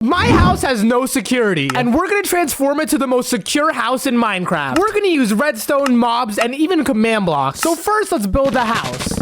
My house has no security, and we're gonna transform it to the most secure house in Minecraft. We're gonna use redstone, mobs, and even command blocks. So first, let's build the house.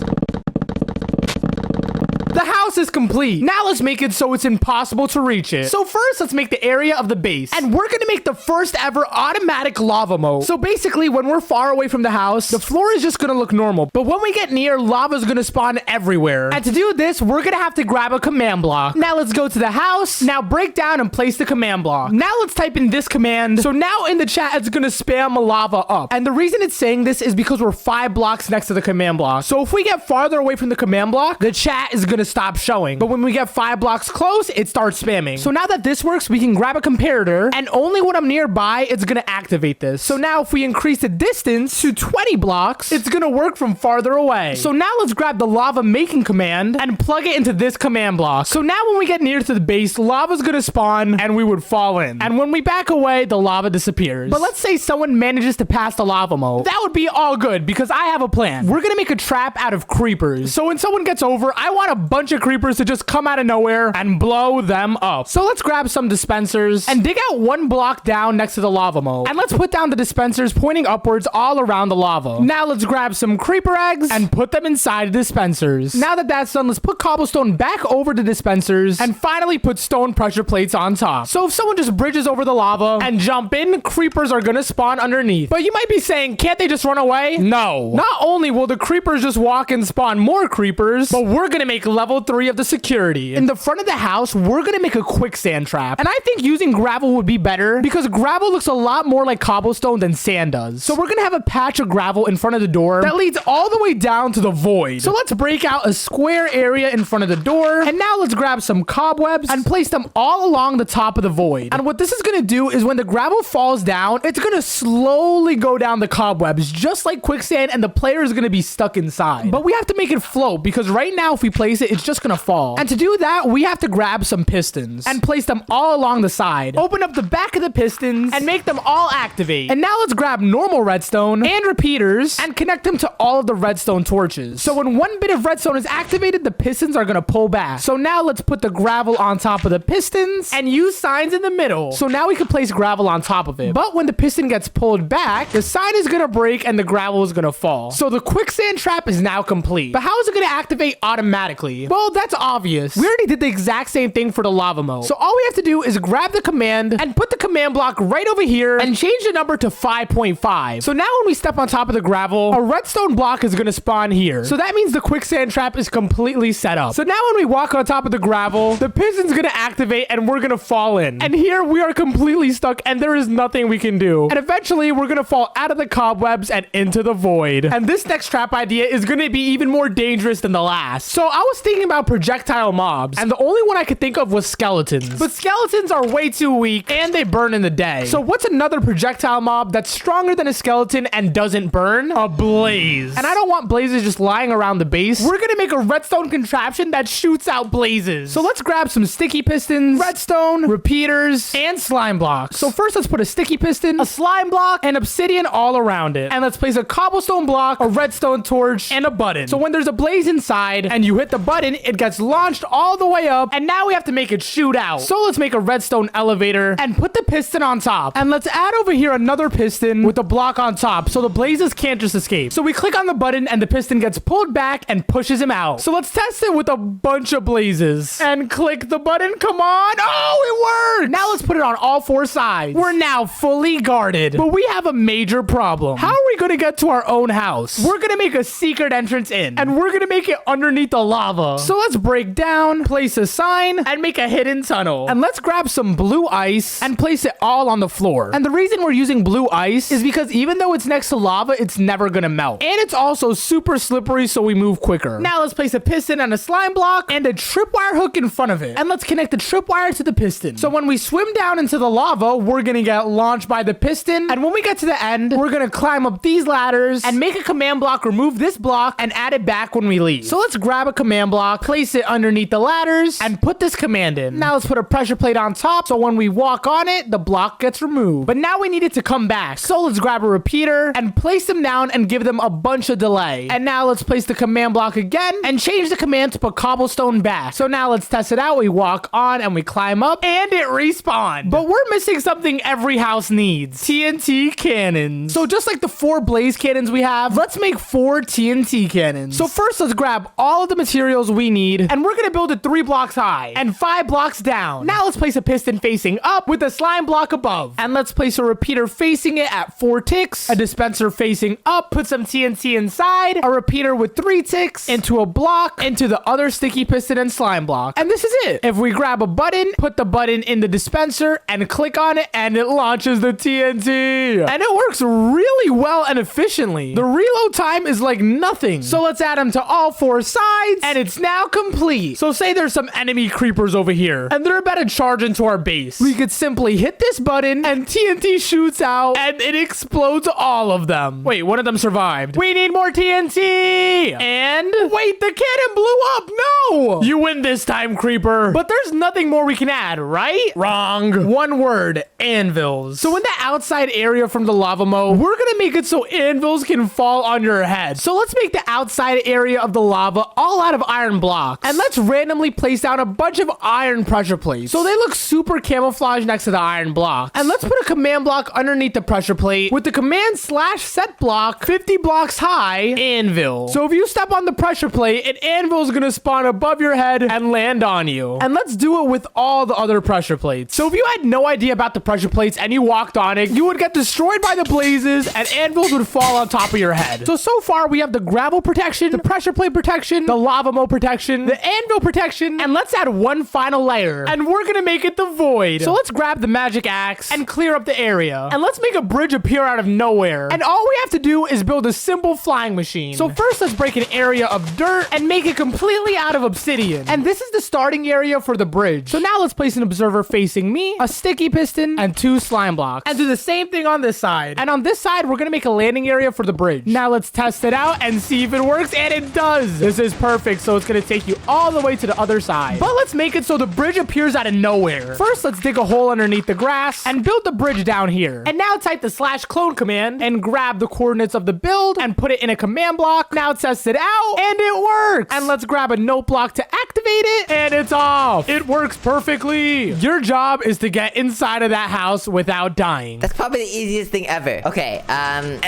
The house is complete. Now let's make it so it's impossible to reach it. So first, let's make the area of the base. And we're gonna make the first ever automatic lava moat. So basically, when we're far away from the house, the floor is just gonna look normal. But when we get near, lava is gonna spawn everywhere. And to do this, we're gonna have to grab a command block. Now let's go to the house. Now break down and place the command block. Now let's type in this command. So now in the chat, it's gonna spam lava up. And the reason it's saying this is because we're 5 blocks next to the command block. So if we get farther away from the command block, the chat is gonna stop showing. But when we get 5 blocks close, it starts spamming. So now that this works, we can grab a comparator, and only when I'm nearby, it's gonna activate this. So now if we increase the distance to 20 blocks, it's gonna work from farther away. So now let's grab the lava making command and plug it into this command block. So now when we get near to the base, lava's gonna spawn and we would fall in. And when we back away, the lava disappears. But let's say someone manages to pass the lava moat. That would be all good because I have a plan. We're gonna make a trap out of creepers. So when someone gets over, I want a bunch of creepers to just come out of nowhere and blow them up. So let's grab some dispensers and dig out 1 block down next to the lava moat. And let's put down the dispensers pointing upwards all around the lava. Now let's grab some creeper eggs and put them inside the dispensers. Now that that's done, let's put cobblestone back over the dispensers and finally put stone pressure plates on top. So if someone just bridges over the lava and jump in, creepers are gonna spawn underneath. But you might be saying, can't they just run away? No. Not only will the creepers just walk and spawn more creepers, but we're gonna make level 3 of the security. In the front of the house, we're gonna make a quicksand trap. And I think using gravel would be better because gravel looks a lot more like cobblestone than sand does. So we're gonna have a patch of gravel in front of the door that leads all the way down to the void. So let's break out a square area in front of the door. And now let's grab some cobwebs and place them all along the top of the void. And what this is gonna do is when the gravel falls down, it's gonna slowly go down the cobwebs just like quicksand, and the player is gonna be stuck inside. But we have to make it float because right now if we place it, it's just gonna fall. And to do that, we have to grab some pistons and place them all along the side. Open up the back of the pistons and make them all activate. And now let's grab normal redstone and repeaters and connect them to all of the redstone torches. So when 1 bit of redstone is activated, the pistons are gonna pull back. So now let's put the gravel on top of the pistons and use signs in the middle. So now we can place gravel on top of it. But when the piston gets pulled back, the sign is gonna break and the gravel is gonna fall. So the quicksand trap is now complete. But how is it gonna activate automatically? Well, that's obvious. We already did the exact same thing for the lava moat. So all we have to do is grab the command and put the command block right over here and change the number to 5.5. So now when we step on top of the gravel, a redstone block is gonna spawn here. So that means the quicksand trap is completely set up. So now when we walk on top of the gravel, the piston's gonna activate and we're gonna fall in. And here we are completely stuck and there is nothing we can do. And eventually we're gonna fall out of the cobwebs and into the void. And this next trap idea is gonna be even more dangerous than the last. So I was thinking about projectile mobs, and the only one I could think of was skeletons. But skeletons are way too weak and they burn in the day. So what's another projectile mob that's stronger than a skeleton and doesn't burn? A blaze. And I don't want blazes just lying around the base. We're gonna make a redstone contraption that shoots out blazes. So let's grab some sticky pistons, redstone, repeaters, and slime blocks. So first let's put a sticky piston, a slime block, and obsidian all around it. And let's place a cobblestone block, a redstone torch, and a button. So when there's a blaze inside and you hit the button, it gets launched all the way up, and now we have to make it shoot out. So let's make a redstone elevator and put the piston on top. And let's add over here another piston with a block on top so the blazes can't just escape. So we click on the button and the piston gets pulled back and pushes him out. So let's test it with a bunch of blazes. And click the button. Come on. Oh, it worked. Now let's put it on all 4 sides. We're now fully guarded. But we have a major problem. How are we going to get to our own house? We're going to make a secret entrance in. And we're going to make it underneath the lava. So let's break down, place a sign, and make a hidden tunnel. And let's grab some blue ice and place it all on the floor. And the reason we're using blue ice is because even though it's next to lava, it's never gonna melt. And it's also super slippery, so we move quicker. Now let's place a piston and a slime block and a tripwire hook in front of it. And let's connect the tripwire to the piston. So when we swim down into the lava, we're gonna get launched by the piston. And when we get to the end, we're gonna climb up these these ladders and make a command block, remove this block, and add it back when we leave. So let's grab a command block, place it underneath the ladders, and put this command in. Now let's put a pressure plate on top, so when we walk on it, the block gets removed. But now we need it to come back. So let's grab a repeater and place them down and give them a bunch of delay. And now let's place the command block again and change the command to put cobblestone back. So now let's test it out. We walk on and we climb up and it respawned. But we're missing something every house needs. TNT cannons. So just like the 4 blaze cannons we have, let's make 4 TNT cannons. So first let's grab all of the materials we need and we're gonna build it 3 blocks high and 5 blocks down. Now let's place a piston facing up with a slime block above. And let's place a repeater facing it at 4 ticks, a dispenser facing up, put some TNT inside, a repeater with 3 ticks, into a block, into the other sticky piston and slime block. And this is it. If we grab a button, put the button in the dispenser and click on it and it launches the TNT. And it works really well and efficiently. The reload time is like nothing. So let's add them to all 4 sides and it's now complete. So say there's some enemy creepers over here and they're about to charge into our base. We could simply hit this button and TNT shoots out and it explodes all of them. Wait, one of them survived. We need more TNT. And wait, the cannon blew up. No, you win this time, creeper. But there's nothing more we can add, right? Wrong. One word, anvils. So in the outside area from the lava moat, we're gonna make it so anvils can fall on your head. So let's make the outside area of the lava all out of iron blocks. And let's randomly place down a bunch of iron pressure plates, so they look super camouflaged next to the iron blocks. And let's put a command block underneath the pressure plate with the command /set block 50 blocks high anvil. So if you step on the pressure plate, an anvil is gonna spawn above your head and land on you. And let's do it with all the other pressure plates. So if you had no idea about the pressure plates and you walked on it, you would get destroyed by the blazes and anvils would fall on top of your head. So far we have the gravel protection, the pressure plate protection, the lava moat protection, the anvil protection, and let's add one final layer and we're gonna make it the void. So let's grab the magic axe and clear up the area. And let's make a bridge appear out of nowhere. And all we have to do is build a simple flying machine. So first let's break an area of dirt and make it completely out of obsidian. And this is the starting area for the bridge. So now let's place an observer facing me, a sticky piston, and 2 slime blocks. And do the same thing on this side. And on this side, we're gonna make a landing area for the bridge. Now let's test it out and see if it works, and it does. This is perfect, so it's gonna take you all the way to the other side. But let's make it so the bridge appears out of nowhere. First, let's dig a hole underneath the grass and build the bridge down here. And now type the /clone command and grab the coordinates of the build and put it in a command block. Now test it out, and it works. And let's grab a note block to activate it, and it's off. It works perfectly. Your job is to get inside of that house without dying. That's probably the easiest thing ever. Okay, yo.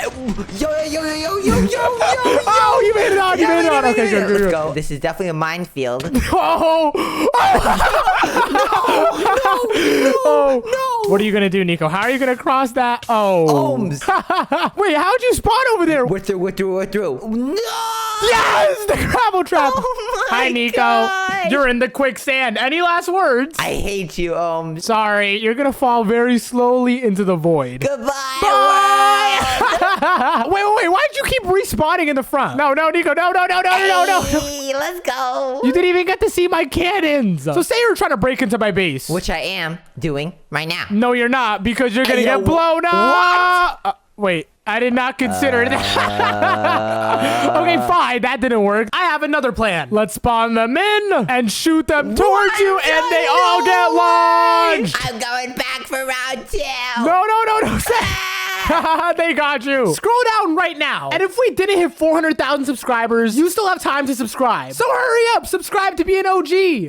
Oh, you made it on. You made it on. Okay, good. Let's go. This is definitely a minefield. Oh. No. What are you gonna do, Nico? How are you gonna cross that? Oh. Ohms. Wait, how'd you spawn over there? We're through. No. Yes, the gravel trap. Oh my Hi, Nico. God. You're in the quicksand. Any last words? I hate you, Ohms. Sorry, you're gonna fall very slowly into the void. Goodbye. Bye. Wait. Why'd you keep respawning in the front? No, Nico. No. Hey, let's go. You didn't even get to see my cannons. So say you're trying to break into my base. Which I am doing right now. No, you're not, because you're gonna get blown up. What? Wait, I did not consider that. Okay, fine, that didn't work. I have another plan. Let's spawn them in and shoot them towards you, and they all get launched. I'm going back for round 2. No. They got you. Scroll down right now. And if we didn't hit 400,000 subscribers, you still have time to subscribe. So hurry up, subscribe to be an OG.